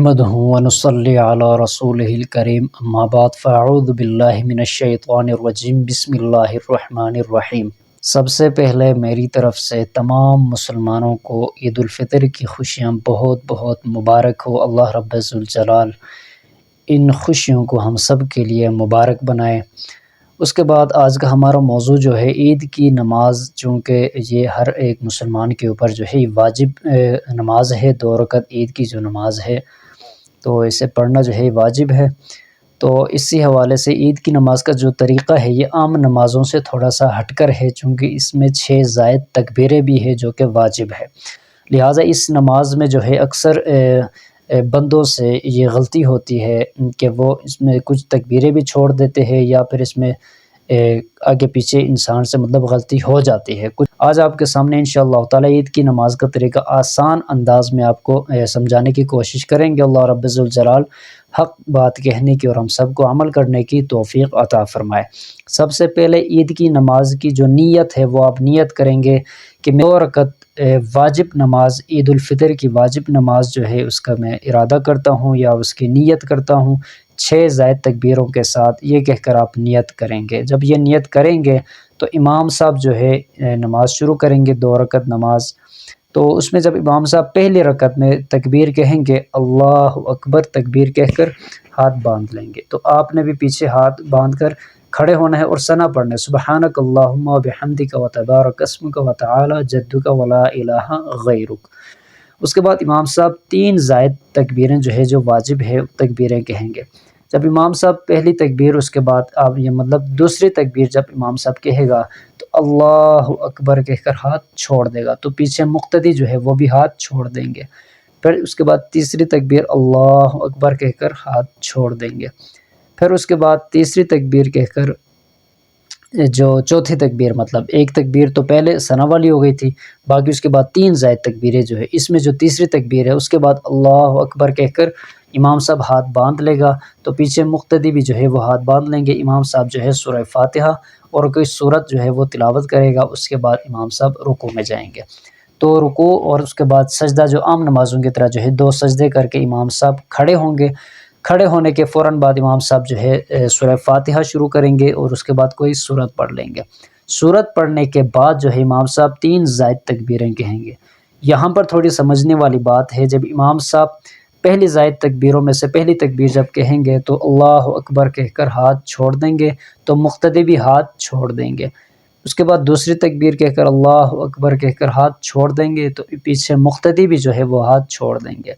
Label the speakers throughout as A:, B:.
A: نحمده ونصلي على رسوله الكريم اما بعد فاعوذ باللہ من الشیطان الرجیم بسم اللہ الرحمن الرحیم۔ سب سے پہلے میری طرف سے تمام مسلمانوں کو عید الفطر کی خوشیاں بہت بہت مبارک ہو۔ اللہ رب ذوالجلال ان خوشیوں کو ہم سب کے لیے مبارک بنائے۔ اس کے بعد آج کا ہمارا موضوع جو ہے عید کی نماز، چونکہ یہ ہر ایک مسلمان کے اوپر جو ہے واجب نماز ہے، 2 رکعت عید کی جو نماز ہے تو اسے پڑھنا جو ہے واجب ہے۔ تو اسی حوالے سے عید کی نماز کا جو طریقہ ہے یہ عام نمازوں سے تھوڑا سا ہٹ کر ہے، چونکہ اس میں 6 زائد تکبیریں بھی ہیں جو کہ واجب ہے۔ لہٰذا اس نماز میں جو ہے اکثر بندوں سے یہ غلطی ہوتی ہے کہ وہ اس میں کچھ تکبیریں بھی چھوڑ دیتے ہیں، یا پھر اس میں آگے پیچھے انسان سے غلطی ہو جاتی ہے کچھ۔ آج آپ کے سامنے انشاءاللہ تعالی عید کی نماز کا طریقہ آسان انداز میں آپ کو سمجھانے کی کوشش کریں گے۔ اللہ رب ذوالجلال حق بات کہنے کی اور ہم سب کو عمل کرنے کی توفیق عطا فرمائے۔ سب سے پہلے عید کی نماز کی جو نیت ہے وہ آپ نیت کریں گے کہ 2 رکعت واجب نماز، عید الفطر کی واجب نماز جو ہے اس کا میں ارادہ کرتا ہوں یا اس کی نیت کرتا ہوں 6 زائد تکبیروں کے ساتھ، یہ کہہ کر آپ نیت کریں گے۔ جب یہ نیت کریں گے تو امام صاحب جو ہے نماز شروع کریں گے 2 رکعت نماز۔ تو اس میں جب امام صاحب پہلی رکعت میں تکبیر کہیں گے، اللہ اکبر تکبیر کہہ کر ہاتھ باندھ لیں گے، تو آپ نے بھی پیچھے ہاتھ باندھ کر کھڑے ہونا ہے اور ثنا پڑھنا ہے، سبحانک اللہم و بحمدک و تبارک اسمک و تعالی جدک و لا الہ غیرک۔ اس کے بعد امام صاحب 3 زائد تکبیریں جو ہے جو واجب ہے تکبیریں کہیں گے۔ جب امام صاحب پہلی تکبیر، اس کے بعد آپ یہ دوسری تکبیر جب امام صاحب کہے گا تو اللہ اکبر کہہ کر ہاتھ چھوڑ دے گا، تو پیچھے مقتدی جو ہے وہ بھی ہاتھ چھوڑ دیں گے۔ پھر اس کے بعد تیسری تکبیر اللہ اکبر کہہ کر ہاتھ چھوڑ دیں گے۔ پھر اس کے بعد تیسری تکبیر کہہ کر جو چوتھی تکبیر، ایک تکبیر تو پہلے ثنا والی ہو گئی تھی، باقی اس کے بعد 3 زائد تکبیریں جو ہے، اس میں جو تیسری تکبیر ہے اس کے بعد اللہ اکبر کہہ کر امام صاحب ہاتھ باندھ لے گا، تو پیچھے مقتدی بھی جو ہے وہ ہاتھ باندھ لیں گے۔ امام صاحب جو ہے سورہ فاتحہ اور کوئی سورت جو ہے وہ تلاوت کرے گا، اس کے بعد امام صاحب رکوع میں جائیں گے۔ تو رکوع اور اس کے بعد سجدہ جو عام نمازوں کی طرح جو ہے 2 سجدے کر کے امام صاحب کھڑے ہوں گے۔ کھڑے ہونے کے فوراً بعد امام صاحب جو ہے سورہ فاتحہ شروع کریں گے اور اس کے بعد کوئی سورت پڑھ لیں گے۔ سورت پڑھنے کے بعد جو ہے امام صاحب 3 زائد تکبیریں کہیں گے۔ یہاں پر تھوڑی سمجھنے والی بات ہے، جب امام صاحب پہلی زائد تکبیروں میں سے پہلی تکبیر جب کہیں گے تو اللہ اکبر کہہ کر ہاتھ چھوڑ دیں گے، تو مقتدی بھی ہاتھ چھوڑ دیں گے۔ اس کے بعد دوسری تکبیر کہہ کر اللہ اکبر کہہ کر ہاتھ چھوڑ دیں گے، تو پیچھے مقتدی بھی جو ہے وہ ہاتھ چھوڑ دیں گے۔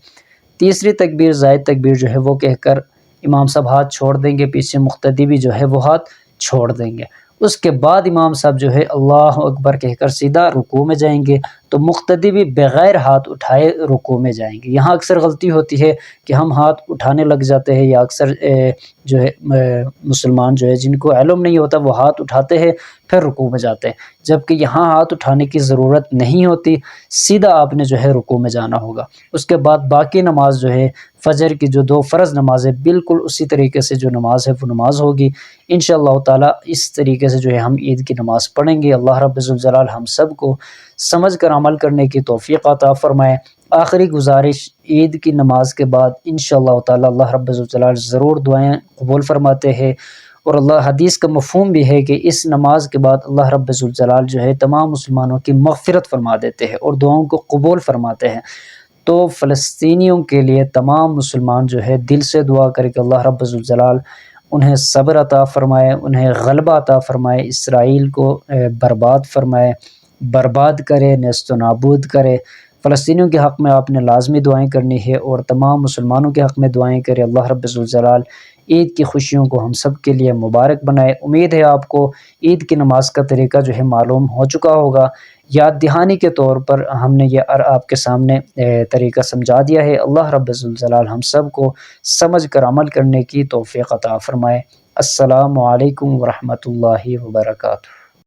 A: تیسری تکبیر زائد تکبیر جو ہے وہ کہہ کر امام صاحب ہاتھ چھوڑ دیں گے، پیچھے مقتدی بھی جو ہے وہ ہاتھ چھوڑ دیں گے۔ اس کے بعد امام صاحب جو ہے اللہ اکبر کہہ کر سیدھا رکوع میں جائیں گے، تو مقتدی بھی بغیر ہاتھ اٹھائے رکوع میں جائیں گے۔ یہاں اکثر غلطی ہوتی ہے کہ ہم ہاتھ اٹھانے لگ جاتے ہیں، یا اکثر جو ہے مسلمان جو ہے جن کو علم نہیں ہوتا وہ ہاتھ اٹھاتے ہیں پھر رکوع میں جاتے ہیں، جبکہ یہاں ہاتھ اٹھانے کی ضرورت نہیں ہوتی، سیدھا آپ نے جو ہے رکوع میں جانا ہوگا۔ اس کے بعد باقی نماز جو ہے فجر کی جو 2 فرض نمازیں بالکل اسی طریقے سے جو نماز ہے وہ نماز ہوگی انشاءاللہ تعالی۔ اس طریقے سے جو ہے ہم عید کی نماز پڑھیں گے۔ اللہ رب ذوالجلال ہم سب کو سمجھ کر عمل کرنے کی توفیق عطا فرمائے۔ آخری گزارش، عید کی نماز کے بعد انشاءاللہ تعالی اللہ رب ذوالجلال ضرور دعائیں قبول فرماتے ہیں، اور اللہ حدیث کا مفہوم بھی ہے کہ اس نماز کے بعد اللہ رب ذوالجلال جو ہے تمام مسلمانوں کی مغفرت فرما دیتے ہیں اور دعاؤں کو قبول فرماتے ہیں۔ تو فلسطینیوں کے لیے تمام مسلمان جو ہے دل سے دعا کرے کہ اللہ رب ذوالجلال انہیں صبر عطا فرمائے، انہیں غلبہ عطا فرمائے، اسرائیل کو برباد فرمائے، برباد کرے، نیست و نابود کرے۔ فلسطینیوں کے حق میں آپ نے لازمی دعائیں کرنی ہے، اور تمام مسلمانوں کے حق میں دعائیں کرے۔ اللہ رب ذوالجلال عید کی خوشیوں کو ہم سب کے لیے مبارک بنائے۔ امید ہے آپ کو عید کی نماز کا طریقہ جو ہے معلوم ہو چکا ہوگا۔ یاد دہانی کے طور پر ہم نے یہ آپ کے سامنے طریقہ سمجھا دیا ہے۔ اللہ رب ذوالجلال ہم سب کو سمجھ کر عمل کرنے کی توفیق عطا فرمائے۔ السلام علیکم ورحمۃ اللہ وبرکاتہ۔